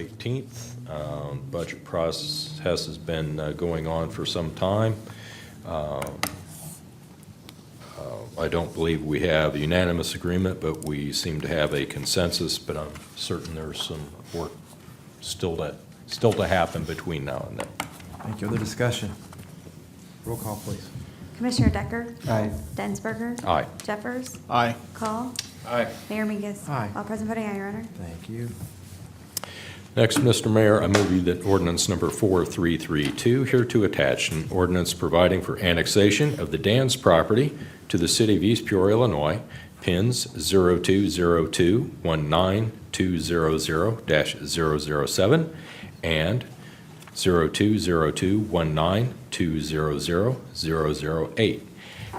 18th. Budget process has been going on for some time. I don't believe we have unanimous agreement, but we seem to have a consensus, but I'm certain there's some work still to happen between now and then. Thank you. Other discussion? Roll call, please. Commissioner Decker? Aye. Densberger? Aye. Jeffers? Aye. Call? Aye. Mayor Mingus? Aye. All present voting aye, Your Honor. Thank you. Next, Mr. Mayor, I move that ordinance number 4332, here to attach, an ordinance providing for annexation of the Dan's property to the city of East Peoria, Illinois, pins 0202-19200-007 and 0202-19200-008.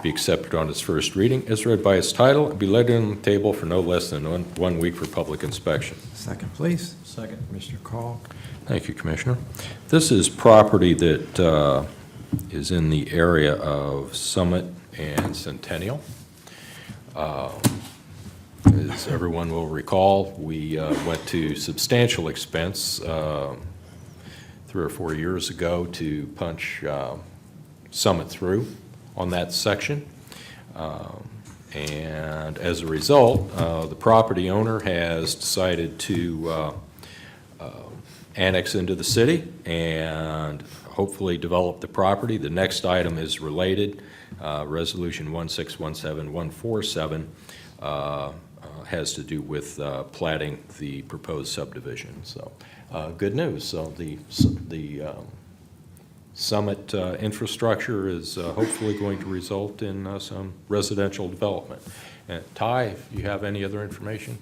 Be accepted on its first reading as read by its title and be laid on the table for no less than 1 week for public inspection. Second, please. Second. Commissioner Call. Thank you, Commissioner. This is property that is in the area of Summit and Centennial. As everyone will recall, we went to substantial expense 3 or 4 years ago to punch Summit through on that section. And as a result, the property owner has decided to annex into the city and hopefully develop the property. The next item is related. Resolution 1617147 has to do with platting the proposed subdivision. So good news. So the Summit infrastructure is hopefully going to result in some residential development. Ty, if you have any other information?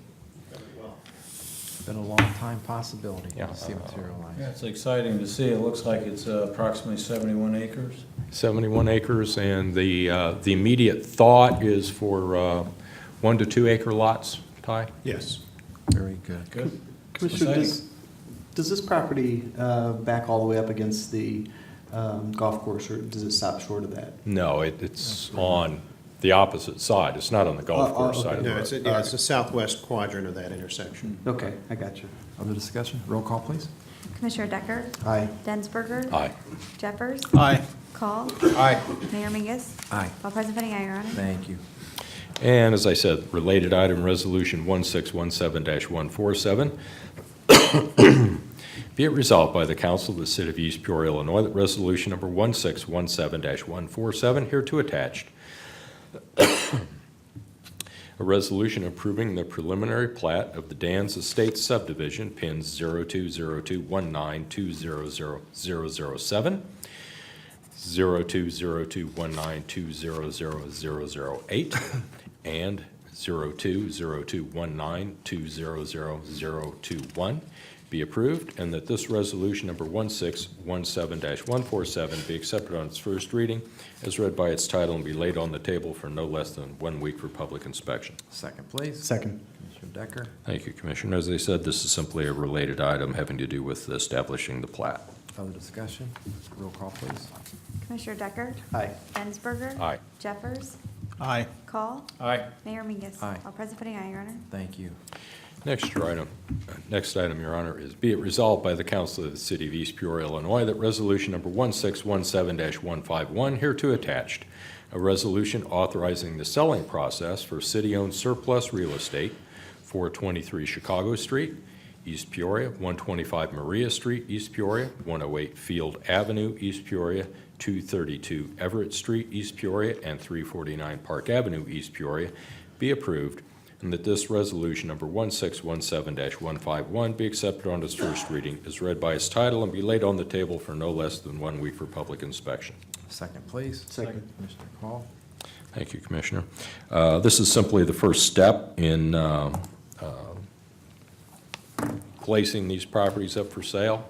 Been a long time possibility. Yeah. To see materialize. Yeah, it's exciting to see. It looks like it's approximately 71 acres. 71 acres, and the immediate thought is for 1 to 2 acre lots, Ty? Yes. Very good. Good. Commissioner, Exciting. does this property back all the way up against the golf course, or does it stop short of that? No, it's on the opposite side. It's not on the golf course okay. side of the No, road. it's the southwest quadrant of that intersection. Okay, I got you. Other discussion? Roll call, please. Commissioner Decker? Aye. Densberger? Aye. Jeffers? Aye. Call? Aye. Mayor Mingus? Aye. All present voting aye, Your Honor. Thank you. And as I said, related item, Resolution 1617-147. Be it resolved by the Council of the City of East Peoria, Illinois, that Resolution number 1617-147, here to attached, a resolution approving the preliminary plat of the Dan's Estate subdivision, pins 020219200007, 020219200008, and 020219200021 be approved, and that this resolution number 1617-147 be accepted on its first reading as read by its title and be laid on the table for no less than 1 week for public inspection. Second, please. Second. Commissioner Decker. Thank you, Commissioner. As I said, this is simply a related item having to do with establishing the plat. Other discussion? Roll call, please. Commissioner Decker? Aye. Densberger? Aye. Jeffers? Aye. Call? Aye. Mayor Mingus? Aye. All present voting aye, Your Honor. Thank you. Next item, Your Honor, is be it resolved by the Council of the City of East Peoria, Illinois, that Resolution number 1617-151, hereto attached, a resolution authorizing the selling process for city-owned surplus real estate, 423 Chicago Street, East Peoria, 125 Maria Street, East Peoria, 108 Field Avenue, East Peoria, 232 Everett Street, East Peoria, and 349 Park Avenue, East Peoria, be approved, and that this resolution number 1617-151 be accepted on its first reading as read by its title and be laid on the table for no less than 1 week for public inspection. Second, please. Second. Commissioner Call. Thank you, Commissioner. This is simply the first step in placing these properties up for sale.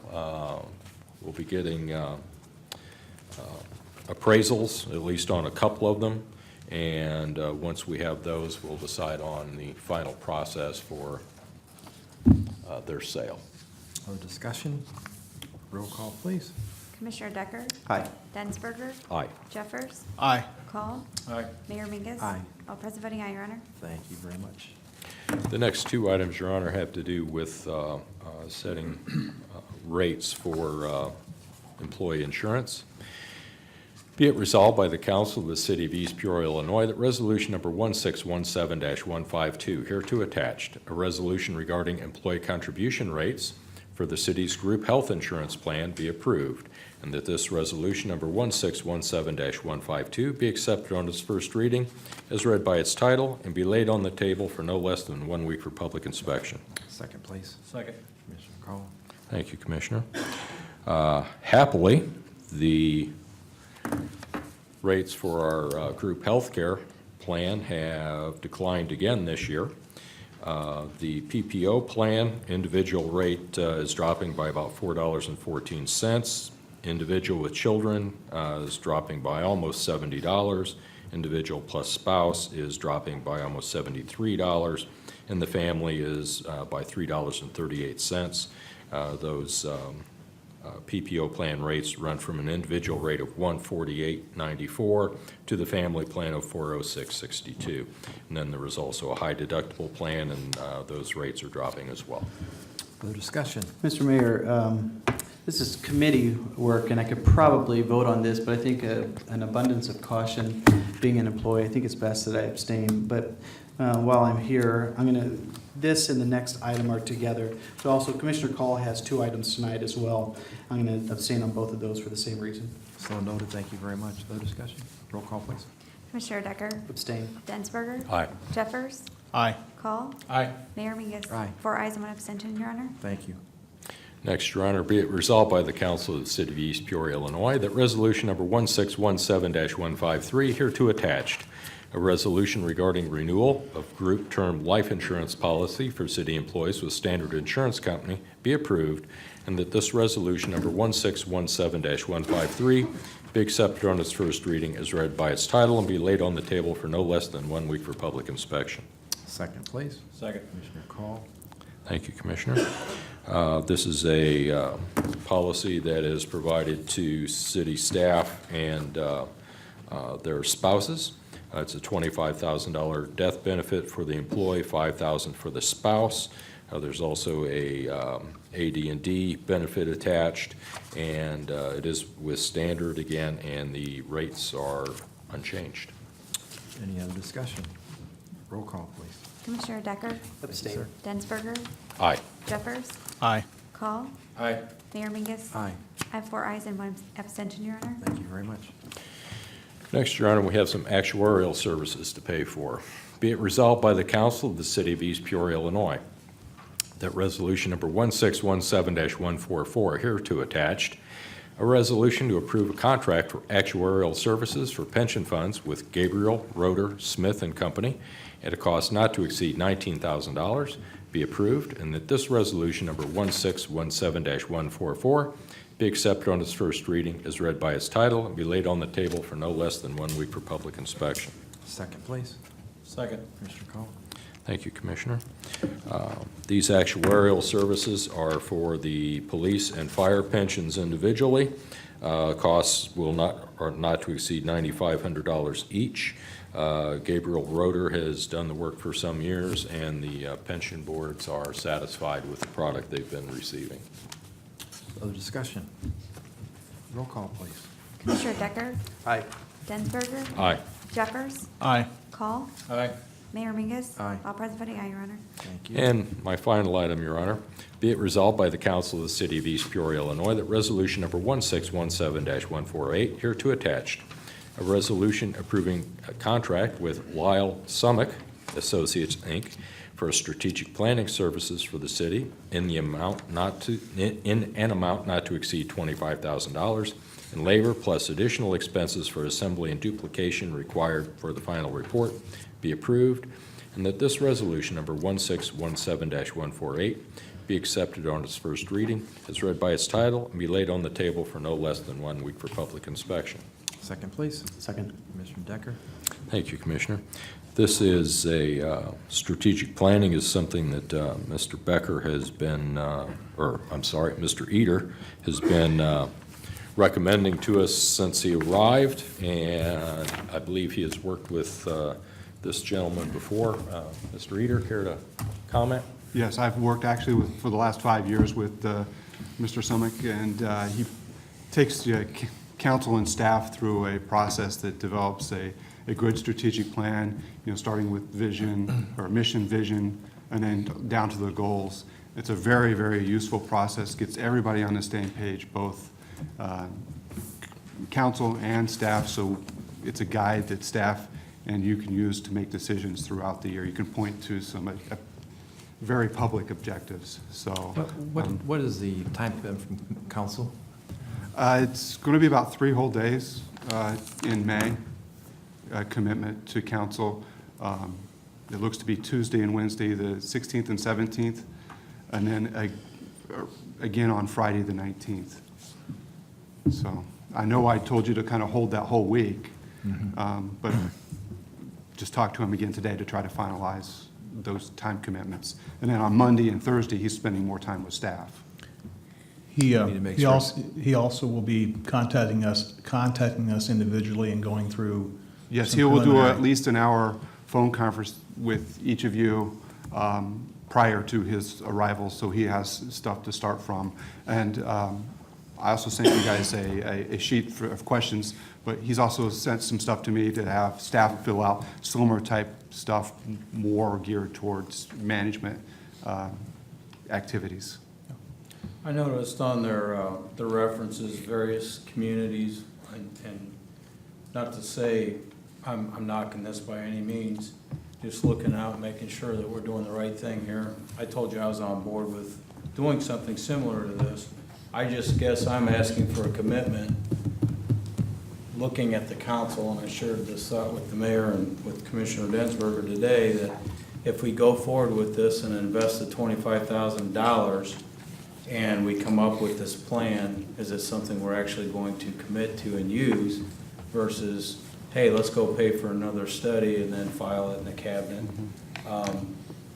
We'll be getting appraisals, at least on a couple of them, and once we have those, we'll decide on the final process for their sale. Other discussion? Roll call, please. Commissioner Decker? Aye. Densberger? Aye. Jeffers? Aye. Call? Aye. Mayor Mingus? Aye. All present voting aye, Your Honor. Thank you very much. The next two items, Your Honor, have to do with setting rates for employee insurance. Be it resolved by the Council of the City of East Peoria, Illinois, that Resolution Number 1617-152, hereto attached, a resolution regarding employee contribution rates for the city's group health insurance plan be approved, and that this Resolution Number 1617-152 be accepted on its first reading as read by its title and be laid on the table for no less than 1 week for public inspection. Second, please. Second. Commissioner Call. Thank you, Commissioner. Happily, the rates for our group health care plan have declined again this year. The PPO plan individual rate is dropping by about $4.14. Individual with children is dropping by almost $70. Individual plus spouse is dropping by almost $73. And the family is by $3.38. Those PPO plan rates run from an individual rate of $148.94 to the family plan of $406.62. And then there is also a high deductible plan, and those rates are dropping as well. Further discussion? Mr. Mayor, this is committee work, and I could probably vote on this, but I think an abundance of caution, being an employee, I think it's best that I abstain. But while I'm here, this and the next item are together. But also, Commissioner Call has 2 items tonight as well. I'm going to abstain on both of those for the same reason. So noted. Thank you very much. Further discussion? Roll call, please. Commissioner Decker? Abstain. Densberger? Aye. Jeffers? Aye. Call? Aye. Mayor Mingus? Aye. 4 ayes and 1 abstention, Your Honor. Thank you. Next, Your Honor, be it resolved by the Council of the City of East Peoria, Illinois, that Resolution Number 1617-153, hereto attached, a resolution regarding renewal of group term life insurance policy for city employees with Standard Insurance Company be approved, and that this Resolution Number 1617-153 be accepted on its first reading as read by its title and be laid on the table for no less than 1 week for public inspection. Second, please. Second. Commissioner Call. Thank you, Commissioner. This is a policy that is provided to city staff and their spouses. It's a $25,000 death benefit for the employee, $5,000 for the spouse. There's also a AD&D benefit attached, and it is with Standard again, and the rates are unchanged. Any other discussion? Roll call, please. Commissioner Decker? Abstain. Sir. Densberger? Aye. Jeffers? Aye. Call? Aye. Mayor Mingus? Aye. I have 4 ayes and 1 abstention, Your Honor. Thank you very much. Next, Your Honor, we have some actuarial services to pay for. Be it resolved by the Council of the City of East Peoria, Illinois, that Resolution Number 1617-144, hereto attached, a resolution to approve a contract for actuarial services for pension funds with Gabriel, Roeder, Smith and Company at a cost not to exceed $19,000 be approved, and that this Resolution Number 1617-144 be accepted on its first reading as read by its title and be laid on the table for no less than 1 week for public inspection. Second, please. Second. Commissioner Call. Thank you, Commissioner. These actuarial services are for the police and fire pensions individually. Costs are not to exceed $9,500 each. Gabriel Roeder has done the work for some years, and the pension boards are satisfied with the product they've been receiving. Other discussion? Roll call, please. Commissioner Decker? Aye. Densberger? Aye. Jeffers? Aye. Call? Aye. Mayor Mingus? Aye. All present voting aye, Your Honor. Thank you. And my final item, Your Honor, be it resolved by the Council of the City of East Peoria, Illinois, that Resolution Number 1617-148, hereto attached, a resolution approving a contract with Lyle Summick Associates, Inc., for strategic planning services for the city in an amount not to exceed $25,000, and labor plus additional expenses for assembly and duplication required for the final report be approved, and that this resolution number 1617-148 be accepted on its first reading as read by its title and be laid on the table for no less than 1 week for public inspection. Second, please. Second. Commissioner Decker. Thank you, Commissioner. This is a strategic planning is something that Mr. Becker has been, Mr. Eder has been recommending to us since he arrived, and I believe he has worked with this gentleman before. Mr. Eder, care to comment? Yes, I've worked actually for the last 5 years with Mr. Summick, and he takes council and staff through a process that develops a good strategic plan, starting with vision or mission vision, and then down to the goals. It's a very, very useful process, gets everybody on the same page, both council and staff, so it's a guide that staff and you can use to make decisions throughout the year. You can point to some very public objectives, so. What is the time commitment from council? It's going to be about 3 whole days in May, commitment to council. It looks to be Tuesday and Wednesday, the 16th and 17th, and then again on Friday, the 19th. So I know I told you to kind of hold that whole week, but just talk to him again today to try to finalize those time commitments. And then on Monday and Thursday, he's spending more time with staff. He Need to make sure. also will be contacting us individually and going through. Yes, some he will do preliminary- at least an hour phone conference with each of you prior to his arrival, so he has stuff to start from. And I also sent you guys a sheet of questions, but he's also sent some stuff to me to have staff fill out, similar type stuff, more geared towards management activities. I noticed on their the references, various communities, and not to say I'm knocking this by any means, just looking out, making sure that we're doing the right thing here. I told you I was on board with doing something similar to this. I just guess I'm asking for a commitment, looking at the council, and I shared this thought with the mayor and with Commissioner Densberger today, that if we go forward with this and invest the $25,000 and we come up with this plan, is it something we're actually going to commit to and use versus, hey, let's go pay for another study and then file it in the cabinet.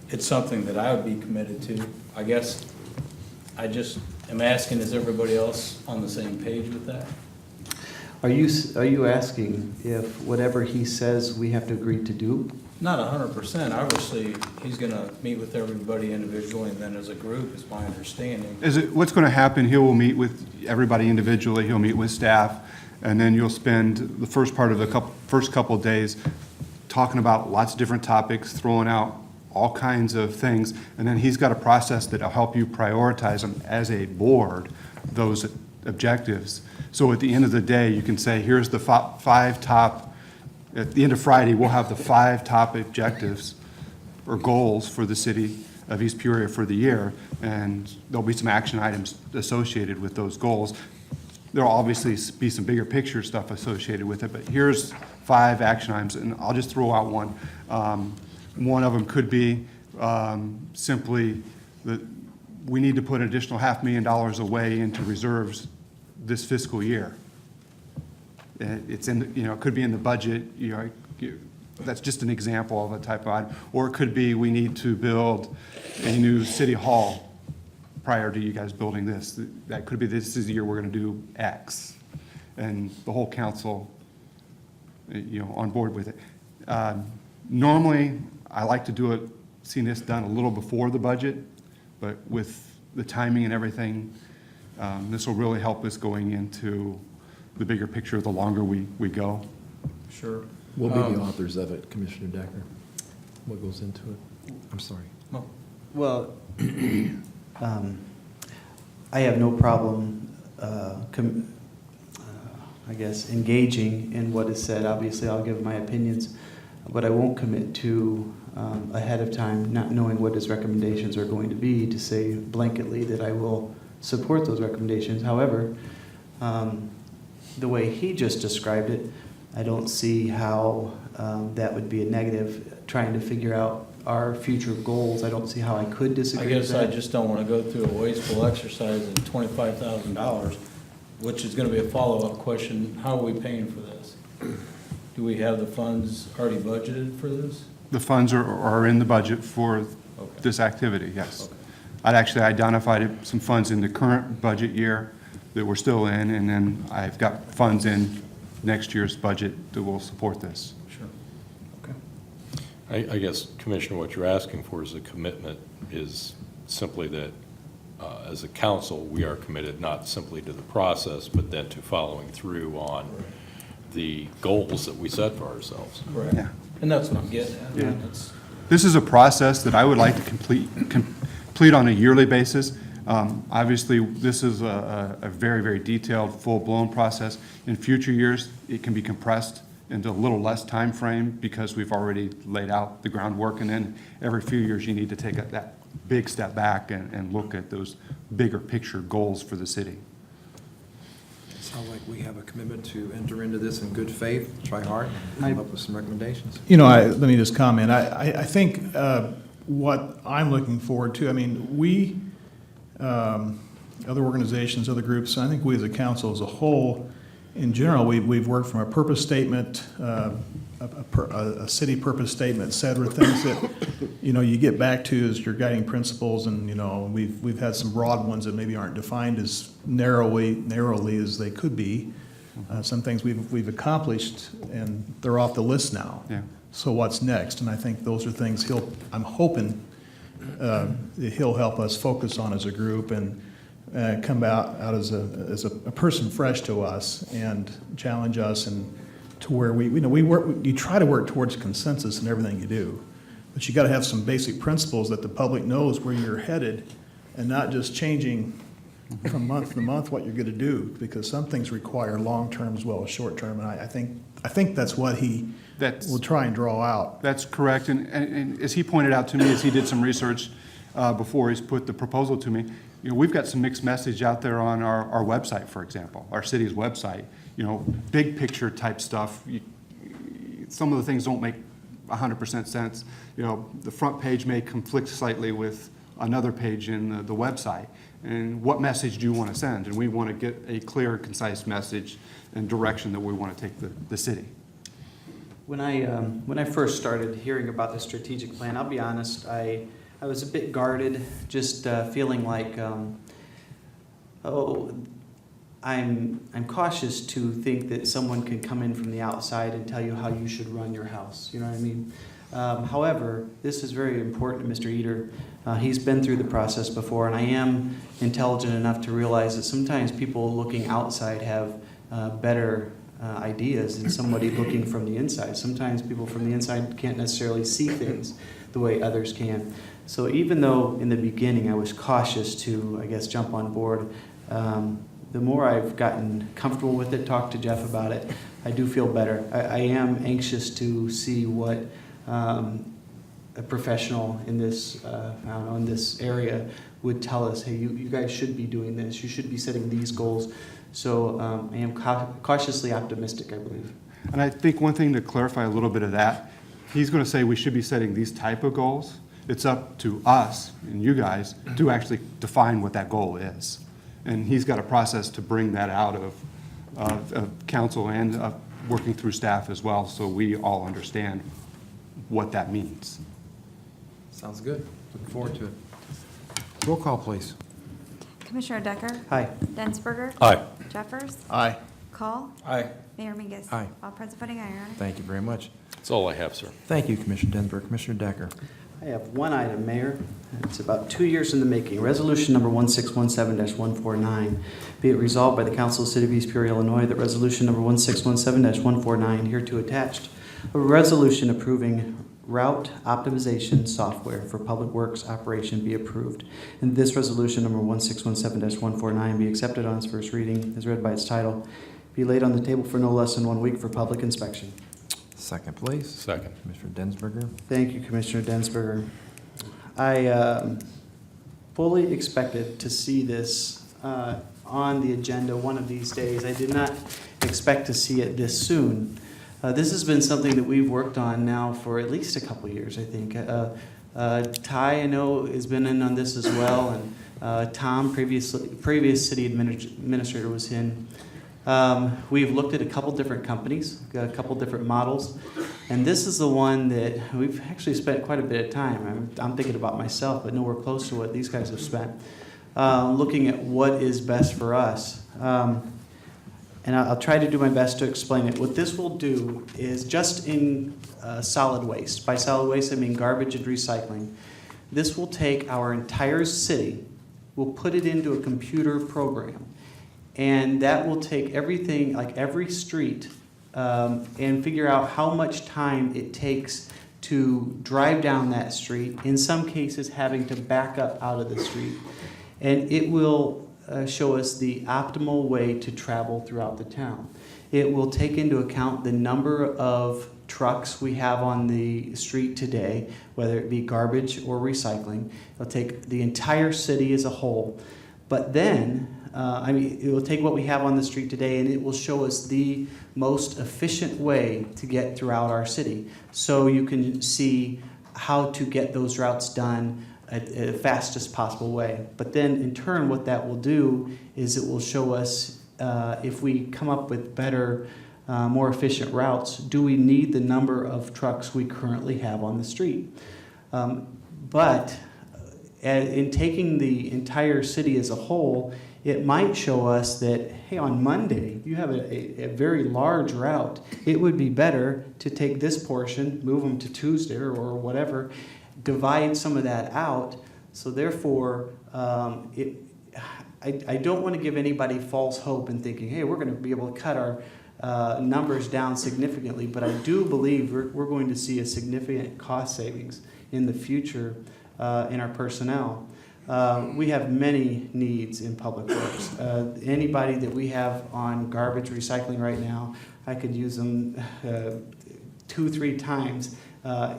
It's something that I would be committed to. I guess I just am asking, is everybody else on the same page with that? Are you asking if whatever he says we have to agree to do? Not 100%. Obviously, he's gonna meet with everybody individually and then as a group, is my understanding. What's going to happen, he will meet with everybody individually, he'll meet with staff, and then you'll spend the first part of the first couple of days talking about lots of different topics, throwing out all kinds of things, and then he's got a process that'll help you prioritize them as a board, those objectives. So at the end of the day, you can say, here's the 5 top, at the end of Friday, we'll have the 5 top objectives or goals for the city of East Peoria for the year, and there'll be some action items associated with those goals. There'll obviously be some bigger picture stuff associated with it, but here's 5 action items, and I'll just throw out one. One of them could be simply that we need to put an additional $500,000 away into reserves this fiscal year. It's in, it could be in the budget, that's just an example of a type of item. Or it could be we need to build a new city hall prior to you guys building this. That could be this is the year we're going to do X. And the whole council, on board with it. Normally, I like to do it, seeing this done a little before the budget, but with the timing and everything, this will really help us going into the bigger picture the longer we go. Sure. We'll be the authors of it, Commissioner Decker. What goes into it? I'm sorry. Well, I have no problem, I guess, engaging in what is said. Obviously, I'll give my opinions, but I won't commit to, ahead of time, not knowing what his recommendations are going to be, to say blanketly that I will support those recommendations. However, the way he just described it, I don't see how that would be a negative. Trying to figure out our future goals, I don't see how I could I disagree with guess I that. just don't want to go through a wasteful exercise of $25,000, which is going to be a follow-up question. How are we paying for this? Do we have the funds already budgeted for this? The funds are in the budget for Okay. this activity, yes. Okay. I'd actually identified some funds in the current budget year that we're still in, and then I've got funds in next year's budget that will support this. Sure. Okay. I guess, Commissioner, what you're asking for is a commitment, is simply that as a council, we are committed not simply to the process, but then to following through on the goals that we set for ourselves. Correct. Yeah. And that's what I'm getting at. Yeah. That's- This is a process that I would like to complete on a yearly basis. Obviously, this is a very, very detailed, full-blown process. In future years, it can be compressed into a little less time frame because we've already laid out the groundwork, and then every few years, you need to take that big step back and look at those bigger picture goals for the city. Sounds like we have a commitment to enter into this in good faith, try hard, and come up with some recommendations. You know, let me just comment. I think what I'm looking forward to, I mean, we, other organizations, other groups, I think we as a council as a whole, in general, we've worked from a purpose statement, a city purpose statement, et cetera, things that, you know, you get back to as your guiding principles, and, you know, we've had some broad ones that maybe aren't defined as narrowly as they could be. Some things we've accomplished, and they're off the list now. Yeah. So what's next? And I think those are things I'm hoping that he'll help us focus on as a group and come out as a person fresh to us and challenge us, and to where you try to work towards consensus in everything you do, but you got to have some basic principles that the public knows where you're headed, and not just changing from month to month what you're going to do, because some things require long-term as well as short-term, and I think that's what he will try and draw out. That's correct, and as he pointed out to me, as he did some research before he's put the proposal to me, you know, we've got some mixed message out there on our website, for example, our city's website. You know, big picture type stuff. Some of the things don't make 100% sense. You know, the front page may conflict slightly with another page in the website. And what message do you want to send? And we want to get a clear, concise message and direction that we want to take the city. When I first started hearing about the strategic plan, I'll be honest, I was a bit guarded, just feeling like, I'm cautious to think that someone can come in from the outside and tell you how you should run your house. You know what I mean? However, this is very important to Mr. Eater. He's been through the process before, and I am intelligent enough to realize that sometimes people looking outside have better ideas than somebody looking from the inside. Sometimes people from the inside can't necessarily see things the way others can. So even though in the beginning I was cautious to, I guess, jump on board, the more I've gotten comfortable with it, talked to Jeff about it, I do feel better. I am anxious to see what a professional in this, in this area would tell us, hey, you guys should be doing this, you should be setting these goals. So I am cautiously optimistic, I believe. And I think one thing to clarify a little bit of that, he's going to say we should be setting these type of goals. It's up to us and you guys to actually define what that goal is. And he's got a process to bring that out of council and working through staff as well, so we all understand what that means. Sounds good. Looking forward to it. Roll call, please. Commissioner Decker? Hi. Densberger? Aye. Jeffers? Aye. Call? Aye. Mayor Mingus? Aye. All present voting aye, Your Honor. Thank you very much. That's all I have, sir. Thank you, Commissioner Densberg. Commissioner Decker. I have one item, Mayor. It's about 2 years in the making. Resolution number 1617-149. Be it resolved by the Council of the City of East Peoria, Illinois, that resolution number 1617-149 hereto attached, a resolution approving route optimization software for public works operation be approved. And this resolution number 1617-149 be accepted on its first reading as read by its title, be laid on the table for no less than 1 week for public inspection. Second, please. Second. Commissioner Densberger. Thank you, Commissioner Densberger. I fully expected to see this on the agenda one of these days. I did not expect to see it this soon. This has been something that we've worked on now for at least a couple years, I think. Ty, I know, has been in on this as well, and Tom, previous city administrator, was in. We've looked at a couple different companies, got a couple different models, and this is the one that we've actually spent quite a bit of time. I'm thinking about myself, but nowhere close to what these guys have spent, looking at what is best for us. and I'll try to do my best to explain it. What this will do is just in solid waste. By solid waste, I mean garbage and recycling. This will take our entire city, we'll put it into a computer program, and that will take everything, like every street, and figure out how much time it takes to drive down that street, in some cases having to back up out of the street. And it will show us the optimal way to travel throughout the town. It will take into account the number of trucks we have on the street today, whether it be garbage or recycling. It'll take the entire city as a whole. But then, it will take what we have on the street today and it will show us the most efficient way to get throughout our city. So you can see how to get those routes done at the fastest possible way. But then in turn, what that will do is it will show us if we come up with better, more efficient routes, do we need the number of trucks we currently have on the street? But in taking the entire city as a whole, it might show us that, hey, on Monday, you have a very large route. It would be better to take this portion, move them to Tuesday or whatever, divide some of that out. So therefore, I don't want to give anybody false hope in thinking, hey, we're going to be able to cut our numbers down significantly, but I do believe we're going to see a significant cost savings in the future in our personnel. We have many needs in public works. Anybody that we have on garbage recycling right now, I could use them 2-3 times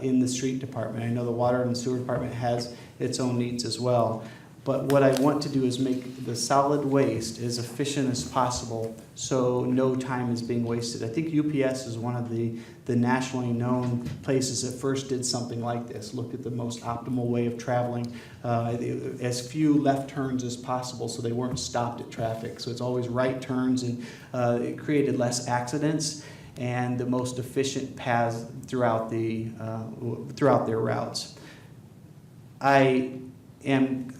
in the street department. I know the water and sewer department has its own needs as well. But what I want to do is make the solid waste as efficient as possible so no time is being wasted. I think UPS is one of the nationally known places that first did something like this, looked at the most optimal way of traveling, as few left turns as possible so they weren't stopped at traffic. So it's always right turns, and it created less accidents and the most efficient paths throughout their routes. I am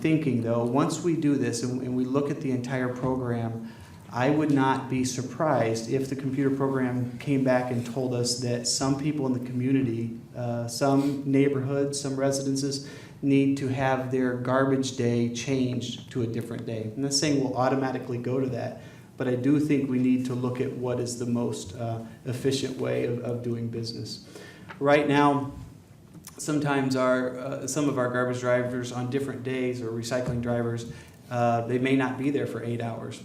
thinking, though, once we do this and we look at the entire program, I would not be surprised if the computer program came back and told us that some people in the community, some neighborhoods, some residences, need to have their garbage day changed to a different day. I'm not saying we'll automatically go to that, but I do think we need to look at what is the most efficient way of doing business. Right now, sometimes some of our garbage drivers on different days, or recycling drivers, they may not be there for 8 hours.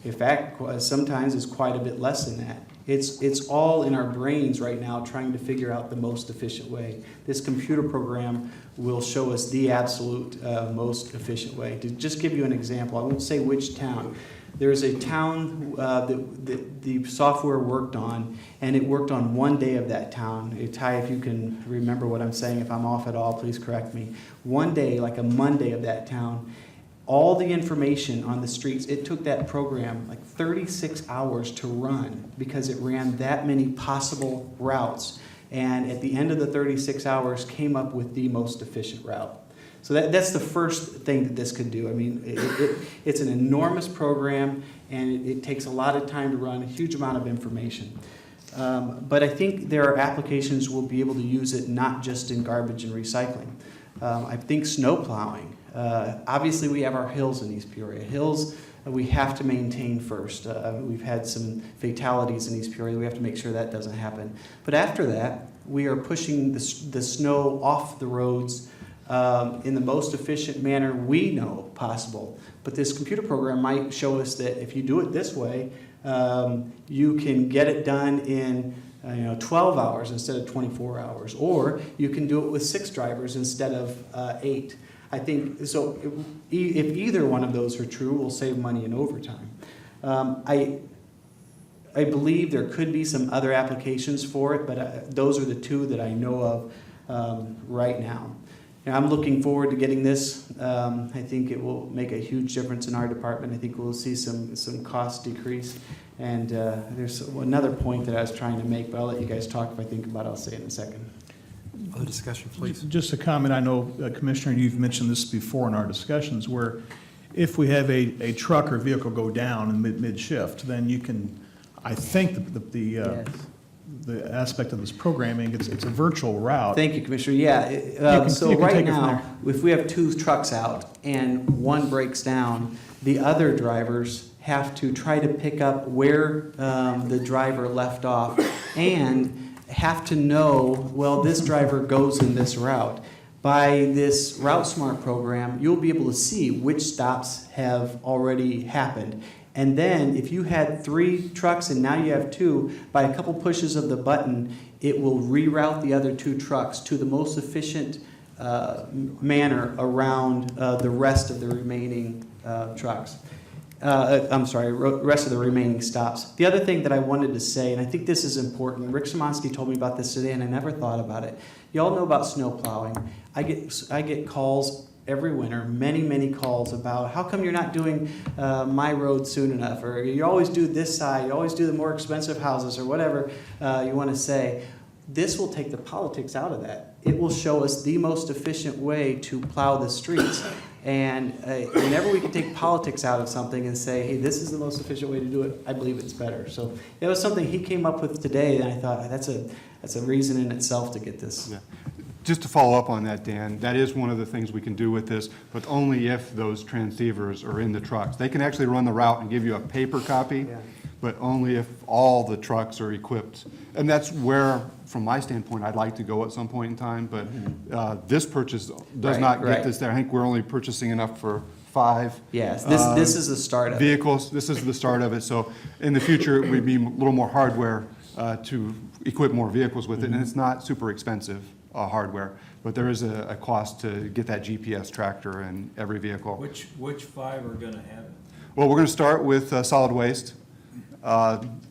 In fact, sometimes it's quite a bit less than that. It's all in our brains right now trying to figure out the most efficient way. This computer program will show us the absolute most efficient way. To just give you an example, I won't say which town. There's a town that the software worked on, and it worked on one day of that town. Ty, if you can remember what I'm saying, if I'm off at all, please correct me. One day, like a Monday of that town, all the information on the streets, it took that program like 36 hours to run because it ran that many possible routes. And at the end of the 36 hours, came up with the most efficient route. So that's the first thing that this could do. I mean, it's an enormous program, and it takes a lot of time to run, a huge amount of information. But I think there are applications we'll be able to use it not just in garbage and recycling. I think snow plowing. Obviously, we have our hills in East Peoria. Hills we have to maintain first. We've had some fatalities in East Peoria. We have to make sure that doesn't happen. But after that, we are pushing the snow off the roads in the most efficient manner we know possible. But this computer program might show us that if you do it this way, you can get it done in 12 hours instead of 24 hours. Or you can do it with 6 drivers instead of 8. I think, so if either one of those are true, we'll save money in overtime. I believe there could be some other applications for it, but those are the 2 that I know of right now. I'm looking forward to getting this. I think it will make a huge difference in our department. I think we'll see some cost decrease. And there's another point that I was trying to make, but I'll let you guys talk. If I think about it, I'll say it in a second. Other discussion, please. Just a comment, I know, Commissioner, you've mentioned this before in our discussions, where if we have a truck or vehicle go down in mid-shift, then you can, I think Yes. the aspect of this programming, it's a virtual route. Thank you, Commissioner. Yeah, can- so you can right take it from now, if we have 2 trucks out and one breaks down, the other drivers have to try to pick up where the driver left off and have to know, well, this driver goes in this route. By this Route Smart program, you'll be able to see which stops have already happened. And then if you had 3 trucks and now you have 2, by a couple pushes of the button, it will reroute the other 2 trucks to the most efficient manner around the rest of the remaining trucks. Rest of the remaining stops. The other thing that I wanted to say, and I think this is important, Rick Szymanski told me about this today and I never thought about it. Y'all know about snow plowing. I get calls every winter, many calls about how come you're not doing my road soon enough, or you always do this side, you always do the more expensive houses, or whatever you want to say. This will take the politics out of that. It will show us the most efficient way to plow the streets. And whenever we can take politics out of something and say, hey, this is the most efficient way to do it, I believe it's better. So it was something he came up with today, and I thought that's a reason in itself to get this. Yeah. Just to follow up on that, Dan, that is one of the things we can do with this, but only if those transceivers are in the trucks. They can actually run the route and give you a paper copy, Yeah. but only if all the trucks are equipped. And that's where, from my standpoint, I'd like to go at some point in time, but this purchase does Right, not get right. this there. I think we're only purchasing enough for 5 Yes, this is the start of it. vehicles. This is the start of it. So in the future, it would be a little more hardware to equip more vehicles with it, and it's not super expensive hardware, but there is a cost to get that GPS tractor in every vehicle. Which 5 are gonna have it? Well, we're going to start with solid waste.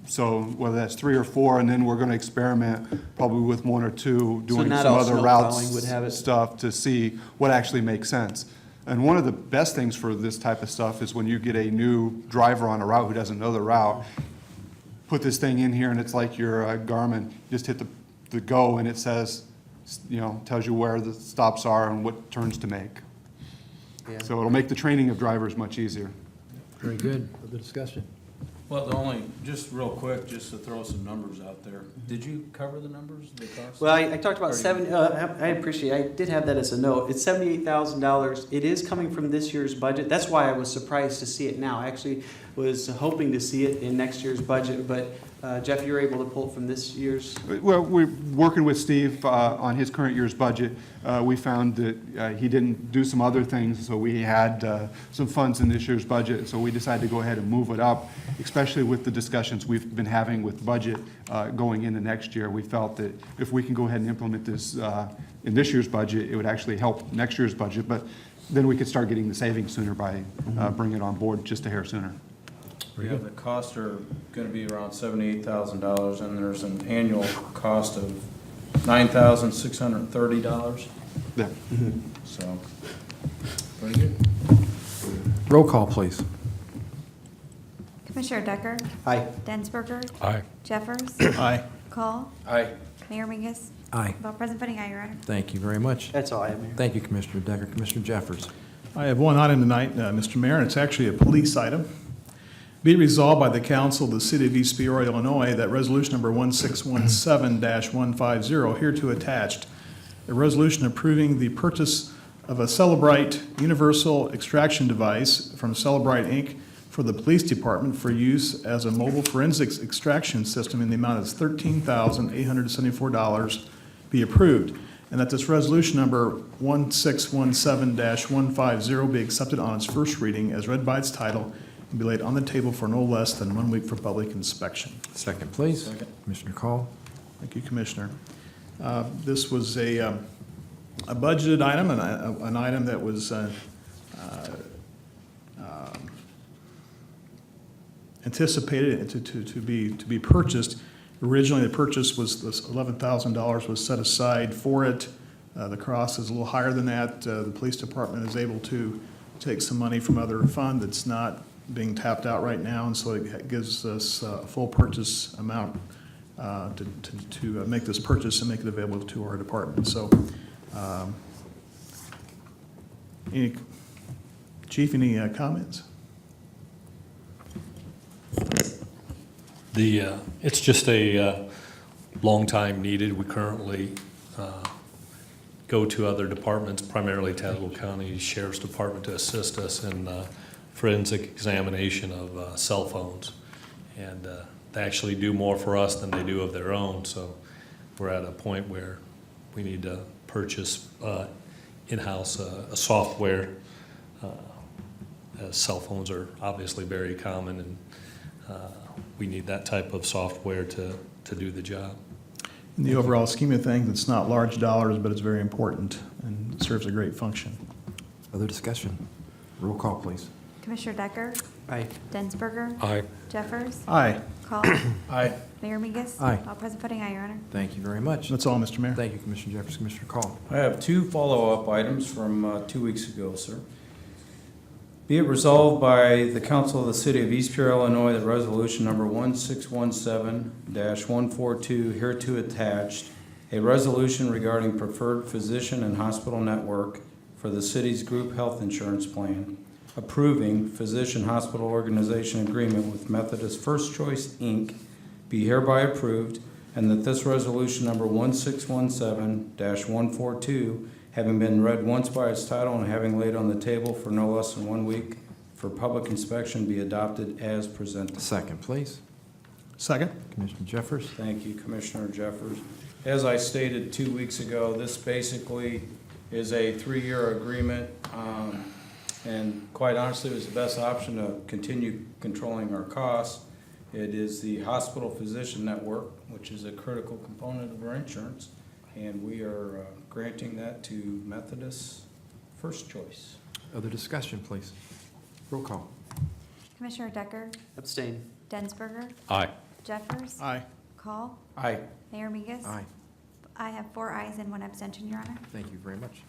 So whether that's 3 or 4, and then we're going to experiment probably with 1 or 2, doing not some all other snow routes plowing would have it? stuff to see what actually makes sense. And one of the best things for this type of stuff is when you get a new driver on a route who doesn't know the route, put this thing in here and it's like your Garmin, just hit the go and it says, tells you where the stops are and what turns to make. Yeah. So it'll make the training of drivers much easier. Very good. Further discussion? Well, just real quick, just to throw some numbers out there. Did you cover the numbers, the cost? Well, I talked about Or do you- 70, I appreciate, I did have that as a note. It's $78,000. It is coming from this year's budget. That's why I was surprised to see it now. I actually was hoping to see it in next year's budget, but Jeff, you're able to pull it from this year's? Well, we're working with Steve on his current year's budget. We found that he didn't do some other things, so we had some funds in this year's budget, so we decided to go ahead and move it up, especially with the discussions we've been having with budget going into next year. We felt that if we can go ahead and implement this in this year's budget, it would actually help next year's budget, but then we could start getting the savings sooner by bringing it on board just a hair sooner. Yeah, the costs are gonna be around $78,000, and there's an annual cost of $9,630, Yeah. so, very good. Roll call, please. Commissioner Decker? Aye. Densberger? Aye. Jeffers? Aye. Call? Aye. Mayor Mingus? Aye. Vote present voting aye, Your Honor. Thank you very much. That's all I have, Mayor. Thank you, Commissioner Decker. Commissioner Jeffers. I have one item tonight, Mr. Mayor, and it's actually a police item. Be it resolved by the Council of the City of East Peoria, Illinois, that resolution number 1617-150 hereto attached, a resolution approving the purchase of a Celebrite universal extraction device from Celebrite, Inc. for the police department for use as a mobile forensics extraction system in the amount of $13,874 be approved, and that this resolution number 1617-150 be accepted on its first reading as read by its title and be laid on the table for no less than 1 week for public inspection. Second, please. Second. Commissioner Call. Thank you, Commissioner. This was a budgeted item, and an item that was anticipated to be purchased. Originally, the purchase was, this $11,000 was set aside for it. The cost is a little higher than that. The police department is able to take some money from other fund that's not being tapped out right now, and so it gives us a full purchase amount to make this purchase and make it available to our department. So, any Chief, any comments? It's just a long time needed. We currently go to other departments, primarily Tazewell County Sheriff's Department, to assist us in forensic examination of cell phones. And they actually do more for us than they do of their own. So we're at a point where we need to purchase in-house a software. As cell phones are obviously very common, and we need that type of software to do the job. In the overall scheme of things, it's not large dollars, but it's very important and serves a great function. Other discussion? Roll call, please. Commissioner Decker? Aye. Densberger? Aye. Jeffers? Aye. Call? Aye. Mayor Mingus? Aye. All present voting aye, Your Honor. Thank you very much. That's all, Mr. Mayor. Thank you, Commissioner Jeffers. Commissioner Call. I have two follow-up items from 2 weeks ago, sir. Be it resolved by the Council of the City of East Peoria, Illinois, that resolution number 1617-142 hereto attached, a resolution regarding preferred physician and hospital network for the city's group health insurance plan, approving physician-hospital organization agreement with Methodist First Choice, Inc., be hereby approved, and that this resolution number 1617-142, having been read once by its title and having laid on the table for no less than 1 week for public inspection, be adopted as presented. Second, please. Second. Commissioner Jeffers. Thank you, Commissioner Jeffers. As I stated 2 weeks ago, this basically is a 3-year agreement, and quite honestly, it was the best option to continue controlling our costs. It is the hospital physician network, which is a critical component of our insurance, and we are granting that to Methodist First Choice. Other discussion, please. Roll call. Commissioner Decker? Abstain. Densberger? Aye. Jeffers? Aye. Call? Aye. Mayor Mingus? Aye. I have 4 ayes and 1 abstention, Your Honor. Thank you very much.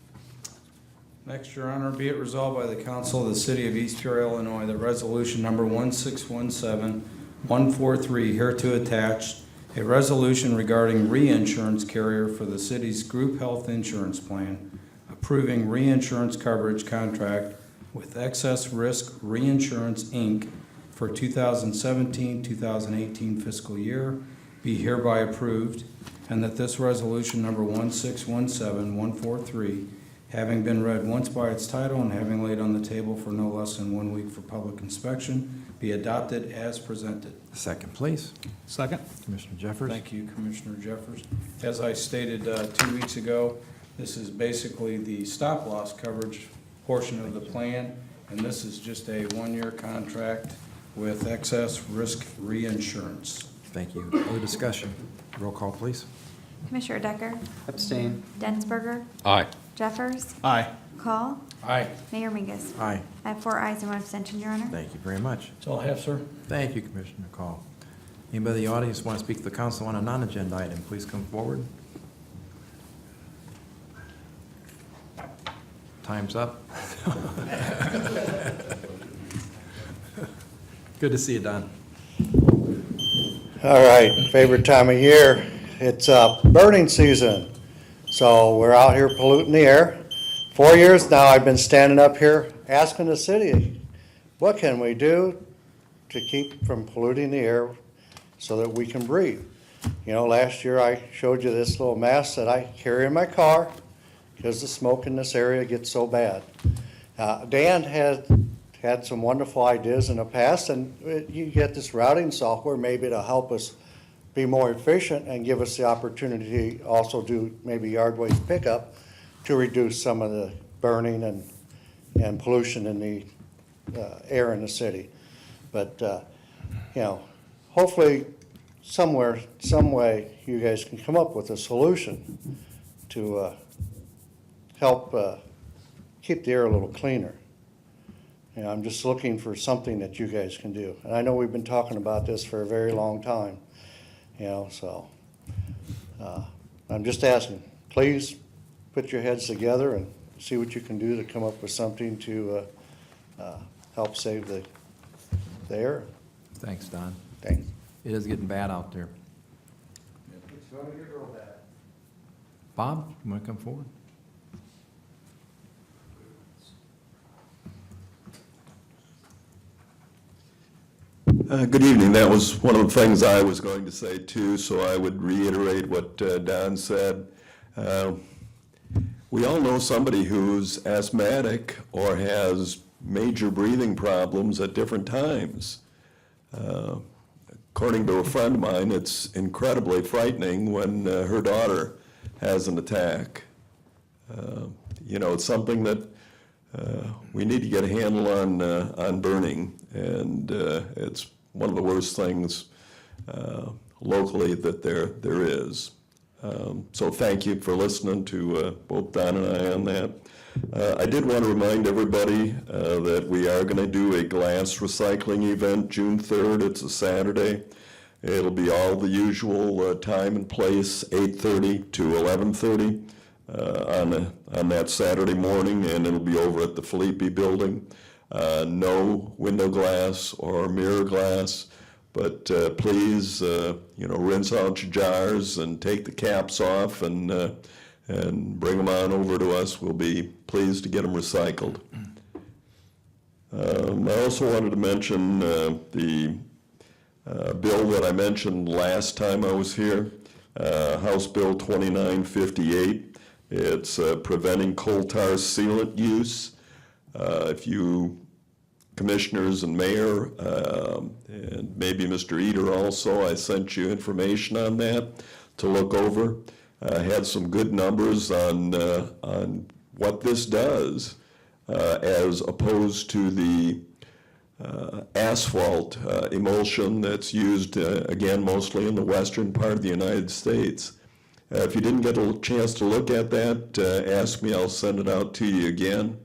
Next, Your Honor, be it resolved by the Council of the City of East Peoria, Illinois, that resolution number 1617-143 hereto attached, a resolution regarding reinsurance carrier for the city's group health insurance plan, approving reinsurance coverage contract with Excess Risk Reinsurance, Inc. for 2017-2018 fiscal year, be hereby approved, and that this resolution number 1617-143, having been read once by its title and having laid on the table for no less than 1 week for public inspection, be adopted as presented. Second, please. Second. Commissioner Jeffers. Thank you, Commissioner Jeffers. As I stated 2 weeks ago, this is basically the stop-loss coverage portion of the plan, and this is just a 1-year contract with Excess Risk Reinsurance. Thank you. Other discussion? Roll call, please. Commissioner Decker? Abstain. Densberger? Aye. Jeffers? Aye. Call? Aye. Mayor Mingus? Aye. I have 4 ayes and 1 abstention, Your Honor. Thank you very much. That's all I have, sir. Thank you, Commissioner Call. Anybody in the audience want to speak to the council on a non-agenda item, please come forward. Time's up. Good to see you, Don. All right, favorite time of year. It's burning season. So we're out here polluting the air. 4 years now I've been standing up here asking the city, what can we do to keep from polluting the air so that we can breathe? You know, last year I showed you this little mask that I carry in my car because the smoke in this area gets so bad. Dan had some wonderful ideas in the past, and you get this routing software maybe to help us be more efficient and give us the opportunity to also do maybe yard waste pickup to reduce some of the burning and pollution in the air in the city. But, you know, hopefully somewhere, some way, you guys can come up with a solution to help keep the air a little cleaner. You know, I'm just looking for something that you guys can do. And I know we've been talking about this for a very long time, you know, so I'm just asking, please put your heads together and see what you can do to come up with something to help save the air. Thanks, Don. Thanks. It is getting bad out there. Bob, you want to come forward? Good evening. That was one of the things I was going to say too, so I would reiterate what Don said. We all know somebody who's asthmatic or has major breathing problems at different times. According to a friend of mine, it's incredibly frightening when her daughter has an attack. It's something that we need to get a handle on burning, and it's one of the worst things locally that there is. So thank you for listening to both Don and I on that. I did want to remind everybody that we are going to do a glass recycling event June 3rd. It's a Saturday. It'll be all the usual time and place, 8:30 to 11:30 on that Saturday morning, and it'll be over at the Felipe Building. No window glass or mirror glass, but please, rinse out your jars and take the caps off and bring them on over to us. We'll be pleased to get them recycled. I also wanted to mention the bill that I mentioned last time I was here, House Bill 2958. It's preventing coal tar sealant use. If you commissioners and mayor, and maybe Mr. Eder also, I sent you information on that to look over. I had some good numbers on what this does as opposed to the asphalt emulsion that's used, again, mostly in the western part of the United States. If you didn't get a chance to look at that, ask me, I'll send it out to you again.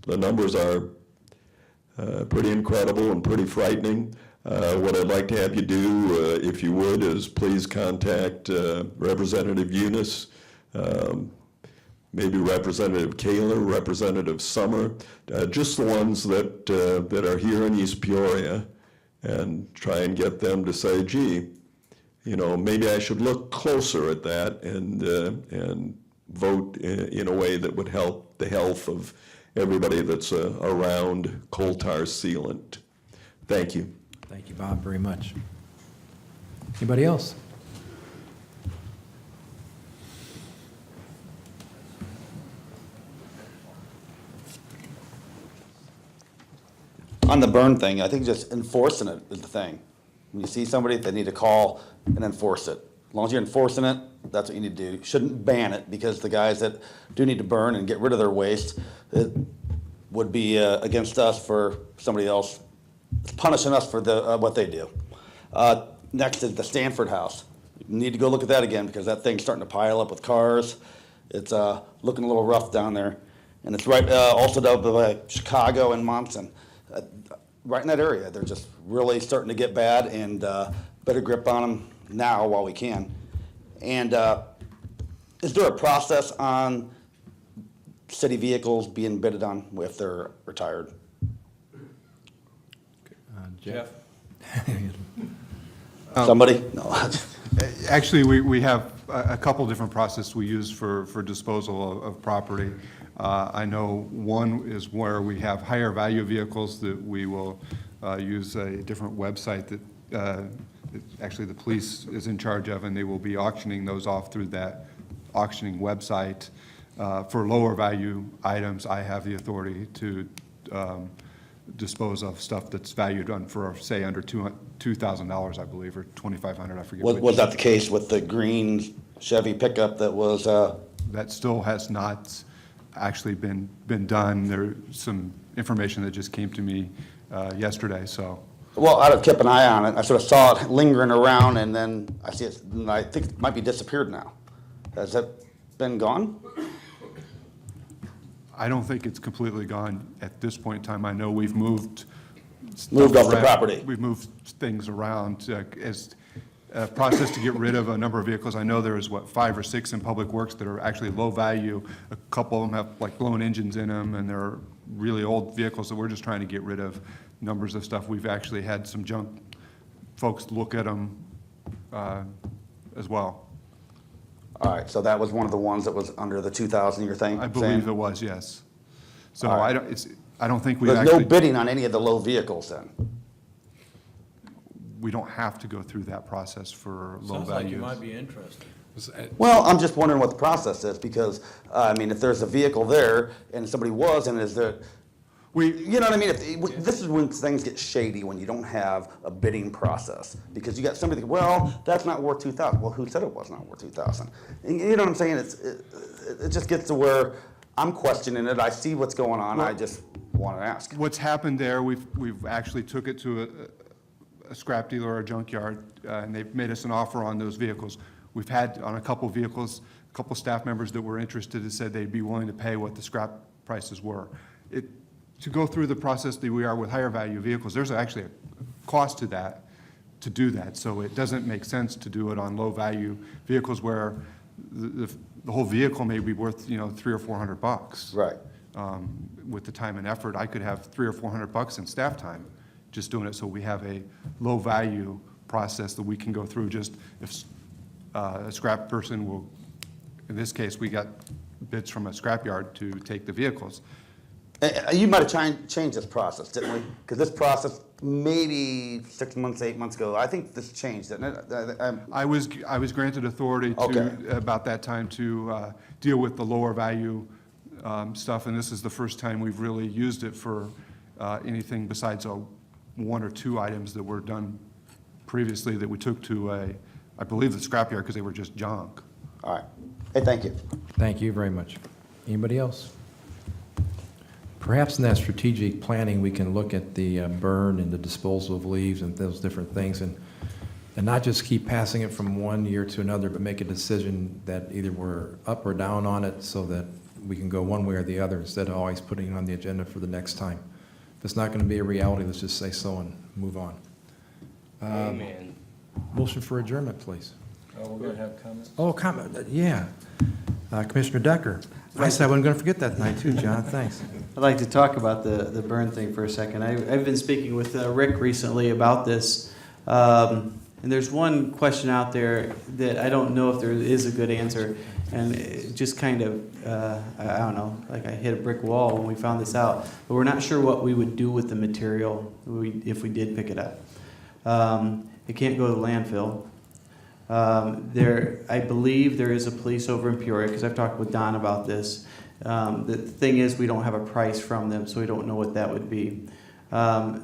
The numbers are pretty incredible and pretty frightening. What I'd like to have you do, if you would, is please contact Representative Eunice, maybe Representative Kaler, Representative Summer, just the ones that are here in East Peoria, and try and get them to say, gee, maybe I should look closer at that and vote in a way that would help the health of everybody that's around coal tar sealant. Thank you. Thank you, Bob, very much. Anybody else? On the burn thing, I think just enforcing it is the thing. When you see somebody, they need to call and enforce it. As long as you're enforcing it, that's what you need to do. You shouldn't ban it, because the guys that do need to burn and get rid of their waste, it would be against us for somebody else punishing us for what they do. Next is the Stanford House. You need to go look at that again, because that thing's starting to pile up with cars. It's looking a little rough down there. And it's right also down by Chicago and Monson. Right in that area, they're just really starting to get bad, and better grip on them now while we can. And is there a process on city vehicles being bidded on if they're retired? Jeff? Somebody? No. Actually, we have a couple different processes we use for disposal of property. I know one is where we have higher value vehicles that we will use a different website that actually the police is in charge of, and they will be auctioning those off through that auctioning website. For lower value items, I have the authority to dispose of stuff that's valued for, say, under $2,000, I believe, or $2,500, I forget. Was that the case with the green Chevy pickup that was? That still has not actually been done. There's some information that just came to me yesterday, so. Well, I'd kept an eye on it. I sort of saw it lingering around, and then I see it, and I think it might be disappeared now. Has that been gone? I don't think it's completely gone at this point in time. I know we've moved Moved off the around. property. We've moved things around as a process to get rid of a number of vehicles. I know there is, 5 or 6 in Public Works that are actually low value. A couple of them have like blown engines in them, and they're really old vehicles that we're just trying to get rid of. Numbers of stuff, we've actually had some junk folks look at them as well. All right, so that was one of the ones that was under the 2,000 you're saying? I believe it was, yes. So All right. I don't think we There's actually. no bidding on any of the low vehicles then? we don't have to go through that process for low Sounds like you values. might be interested. Well, I'm just wondering what the process is, because, I mean, if there's a vehicle there and somebody was, and is there, you know what I mean? This is when things get shady, when you don't have a bidding process. Because you got somebody, that, well, that's not worth 2,000. Well, who said it was not worth 2,000? You know what I'm saying? It just gets to where I'm questioning it. I see what's going on. I just want to ask. What's happened there, we've actually took it to a scrap dealer or a junkyard, and they've made us an offer on those vehicles. We've had on a couple vehicles, a couple staff members that were interested and said they'd be willing to pay what the scrap prices were. To go through the process that we are with higher value vehicles, there's actually a cost to that, to do that. So it doesn't make sense to do it on low value vehicles where the whole vehicle may be worth, $300 or $400. Right. With the time and effort, I could have $300 or $400 in staff time just doing it. So we have a low value process that we can go through. Just if a scrap person will, in this case, we got bids from a scrapyard to take the vehicles. You might have changed this process, didn't we? Because this process, maybe 6 months, 8 months ago, I think this changed, didn't it? I was granted authority to, about that time, to deal with the lower value stuff, and this is the first time we've really used it for anything besides one or two items that were done previously that we took to I believe the scrapyard because they were just junk. All right. Hey, thank you. Thank you very much. Anybody else? Perhaps in that strategic planning, we can look at the burn and the disposal of leaves and those different things, and not just keep passing it from one year to another, but make a decision that either we're up or down on it so that we can go one way or the other instead of always putting it on the agenda for the next time. If it's not going to be a reality, let's just say so and move on. Amen. Motion for adjournment, please. Oh, we're going to have comments? Oh, comment, yeah. Commissioner Decker. I said I wasn't going to forget that tonight, too, John, thanks. I'd like to talk about the burn thing for a second. I've been speaking with Rick recently about this, and there's one question out there that I don't know if there is a good answer, and it just kind of, I don't know, like I hit a brick wall when we found this out, but we're not sure what we would do with the material if we did pick it up. It can't go to the landfill. I believe there is a place over in Peoria, because I've talked with Don about this. The thing is, we don't have a price from them, so we don't know what that would be. But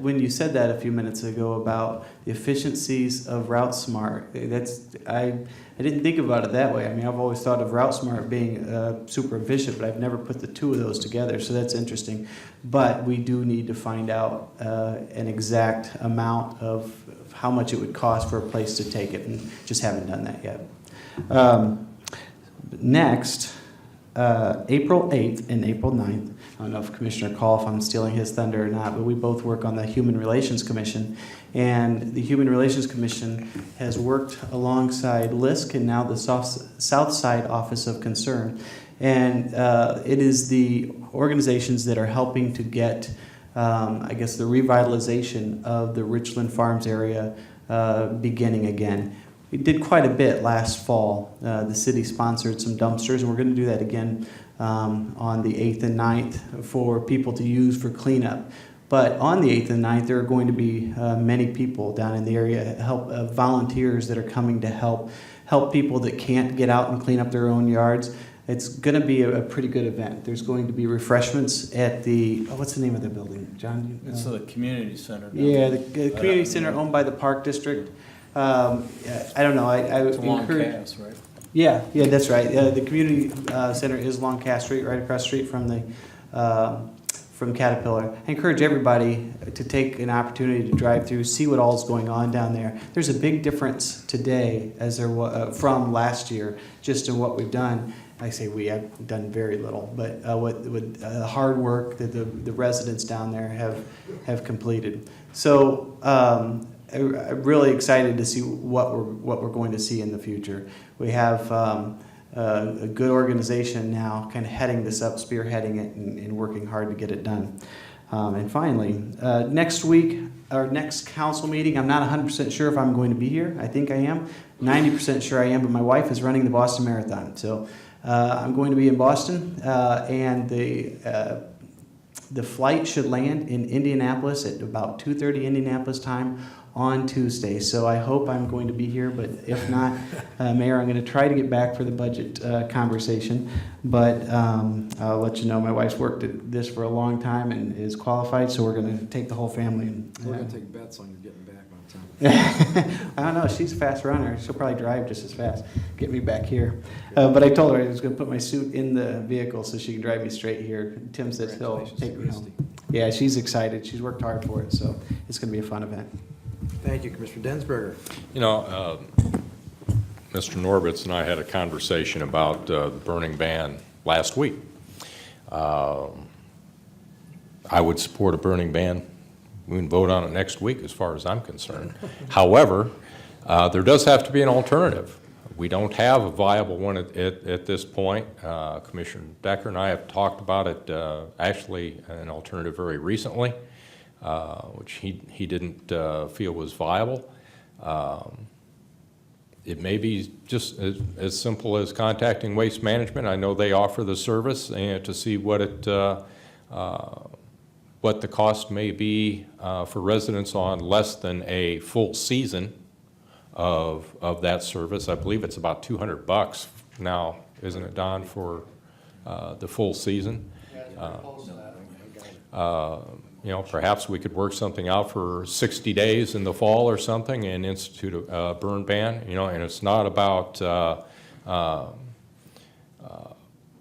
when you said that a few minutes ago about the efficiencies of Route Smart, I didn't think about it that way. I mean, I've always thought of Route Smart being super efficient, but I've never put the two of those together, so that's interesting. But we do need to find out an exact amount of how much it would cost for a place to take it, and just haven't done that yet. Next, April 8th and April 9th, I don't know if Commissioner Call, if I'm stealing his thunder or not, but we both work on the Human Relations Commission. And the Human Relations Commission has worked alongside LISC and now the South Side Office of Concern. And it is the organizations that are helping to get, I guess, the revitalization of the Richland Farms area beginning again. We did quite a bit last fall. The city sponsored some dumpsters, and we're going to do that again on the 8th and 9th for people to use for cleanup. But on the 8th and 9th, there are going to be many people down in the area, volunteers that are coming to help people that can't get out and clean up their own yards. It's going to be a pretty good event. There's going to be refreshments at the, what's the name of the building, John? It's the community center. Yeah, the community center owned by the Park District. I don't know. I It's along encourage. Cass, right? Yeah, that's right. The community center is along Cass Street, right across the street from Caterpillar. I encourage everybody to take an opportunity to drive through, see what all is going on down there. There's a big difference today as there was from last year, just in what we've done. I say I've done very little, but what the hard work that the residents down there have completed. So I'm really excited to see what we're going to see in the future. We have a good organization now kind of heading this up, spearheading it, and working hard to get it done. And finally, next week, our next council meeting, I'm not 100% sure if I'm going to be here. I think I am. 90% sure I am, but my wife is running the Boston Marathon. So I'm going to be in Boston, and the The flight should land in Indianapolis at about 2:30 Indianapolis time on Tuesday. So I hope I'm going to be here, but if not, Mayor, I'm going to try to get back for the budget conversation. But I'll let you know, my wife's worked at this for a long time and is qualified, so we're going to take the whole family. We're going to take bets on you getting back on time. I don't know, she's a fast runner. She'll probably drive just as fast, get me back here. But I told her I was going to put my suit in the vehicle so she can drive me straight here. Tim says he'll Congratulations, take me Christy. home. Yeah, she's excited. She's worked hard for it, so it's going to be a fun event. Thank you, Commissioner Densberger. You know, Mr. Norbitz and I had a conversation about the burning ban last week. I would support a burning ban. We can vote on it next week as far as I'm concerned. However, there does have to be an alternative. We don't have a viable one at this point. Commissioner Decker and I have talked about it, actually an alternative very recently, which he didn't feel was viable. It may be just as simple as contacting Waste Management. I know they offer the service, and to see what the cost may be for residents on less than a full season of that service. I believe it's about $200 now, isn't it, Don, for the full season? You know, perhaps we could work something out for 60 days in the fall or something and institute a burn ban, you know, and it's not about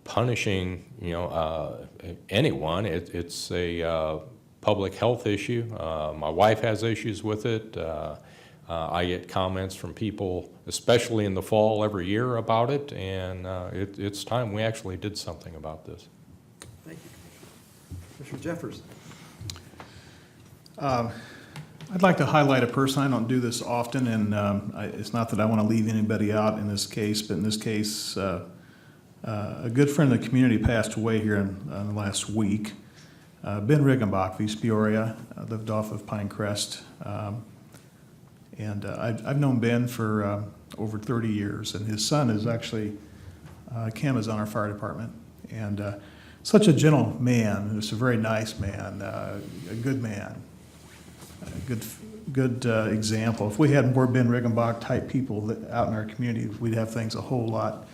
punishing, you know, anyone. It's a public health issue. My wife has issues with it. I get comments from people, especially in the fall every year, about it, and it's time we actually did something about this. Thank you. Commissioner Jeffers. I'd like to highlight a person. I don't do this often, and it's not that I want to leave anybody out in this case, but in this case, a good friend of the community passed away here in the last week. Ben Riggenbach of East Peoria, lived off of Pinecrest. And I've known Ben for over 30 years, and his son is actually, Kim is on our fire department. And such a gentle man, just a very nice man, a good man, a good example. If we had more Ben Riggenbach type people out in our community, we'd have things a whole lot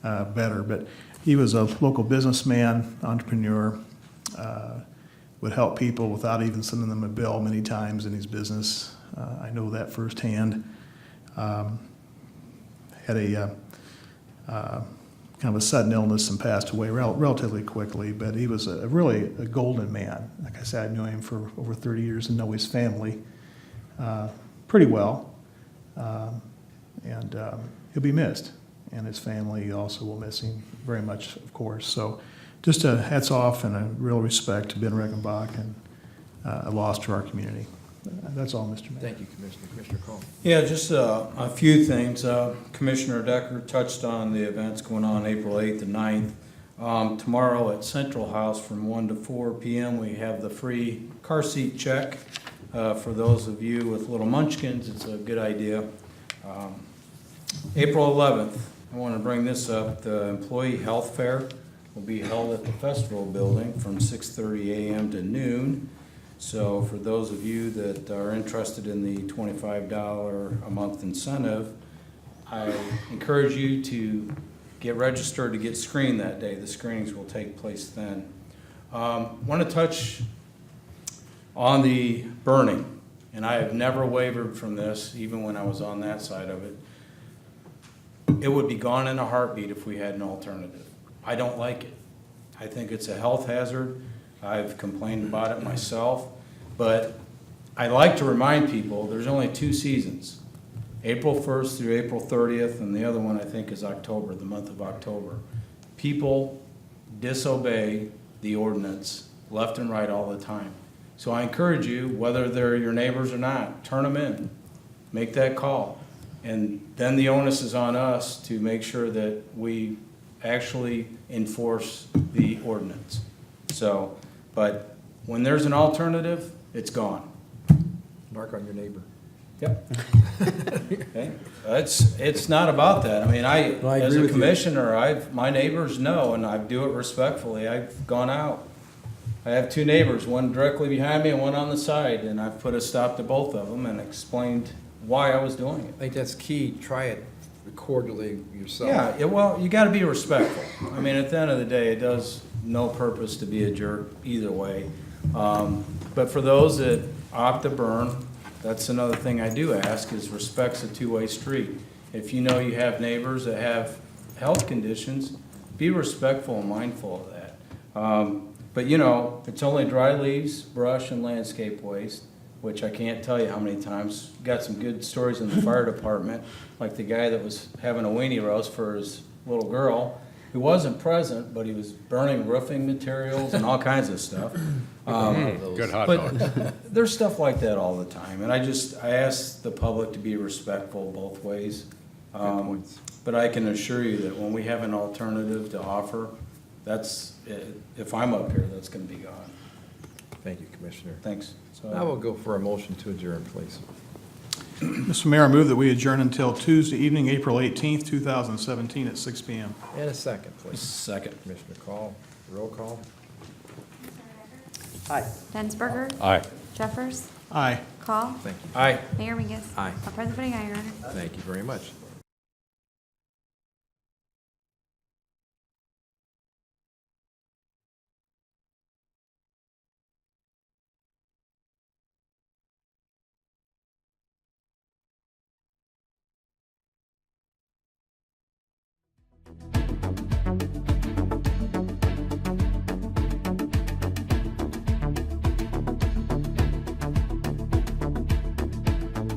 better. But he was a local businessman, entrepreneur, would help people without even sending them a bill many times in his business. I know that firsthand. Had a kind of a sudden illness and passed away relatively quickly, but he was really a golden man. Like I said, I knew him for over 30 years and know his family pretty well. And he'll be missed, and his family also will miss him very much, of course. So just a hats off and a real respect to Ben Riggenbach, and a loss to our community. That's all, Mr. Mayor. Thank you, Commissioner. Commissioner Call. Yeah, just a few things. Commissioner Decker touched on the events going on April 8th and 9th. Tomorrow at Central House from 1 to 4 p.m. we have the free car seat check. For those of you with little munchkins, it's a good idea. April 11th, I want to bring this up. The Employee Health Fair will be held at the Festival Building from 6:30 a.m. to noon. So for those of you that are interested in the $25 a month incentive, I encourage you to get registered to get screened that day. The screenings will take place then. Want to touch on the burning, and I have never wavered from this, even when I was on that side of it. It would be gone in a heartbeat if we had an alternative. I don't like it. I think it's a health hazard. I've complained about it myself, but I like to remind people there's only 2 seasons, April 1st through April 30th, and the other one I think is October, the month of October. People disobey the ordinance left and right all the time. So I encourage you, whether they're your neighbors or not, turn them in, make that call. And then the onus is on us to make sure that we actually enforce the ordinance. So, but when there's an alternative, it's gone. Mark on your neighbor. Yep. Okay. It's not about that. I mean, No, I as agree a with you. commissioner, my neighbors know, and I do it respectfully. I've gone out I have two neighbors, one directly behind me and one on the side, and I've put a stop to both of them and explained why I was doing it. I think that's key. Try it cordially yourself. Yeah, well, you gotta be respectful. I mean, at the end of the day, it does no purpose to be a jerk either way. But for those that opt to burn, that's another thing I do ask, is respect's a two-way street. If you know you have neighbors that have health conditions, be respectful and mindful of that. But you know, it's only dry leaves, brush, and landscape waste, which I can't tell you how many times. Got some good stories in the fire department, like the guy that was having a weenie roast for his little girl, who wasn't present, but he was burning roofing materials and all kinds of stuff. Good hot But dog. there's stuff like that all the time, and I ask the public to be respectful both ways. But I can assure you that when we have an alternative to offer, that's, if I'm up here, that's gonna be gone. Thank you, Commissioner. Thanks. Now we'll go for a motion to adjourn, please. Mr. Mayor, I move that we adjourn until Tuesday evening, April 18th, 2017 at 6 PM. And a second, please. Second. Commissioner Call, roll call. Aye. Densberger? Aye. Jeffers? Aye. Call? Thank you. Aye. Mayor Mingus? Aye. All present voting aye, Your Honor. Thank you very much.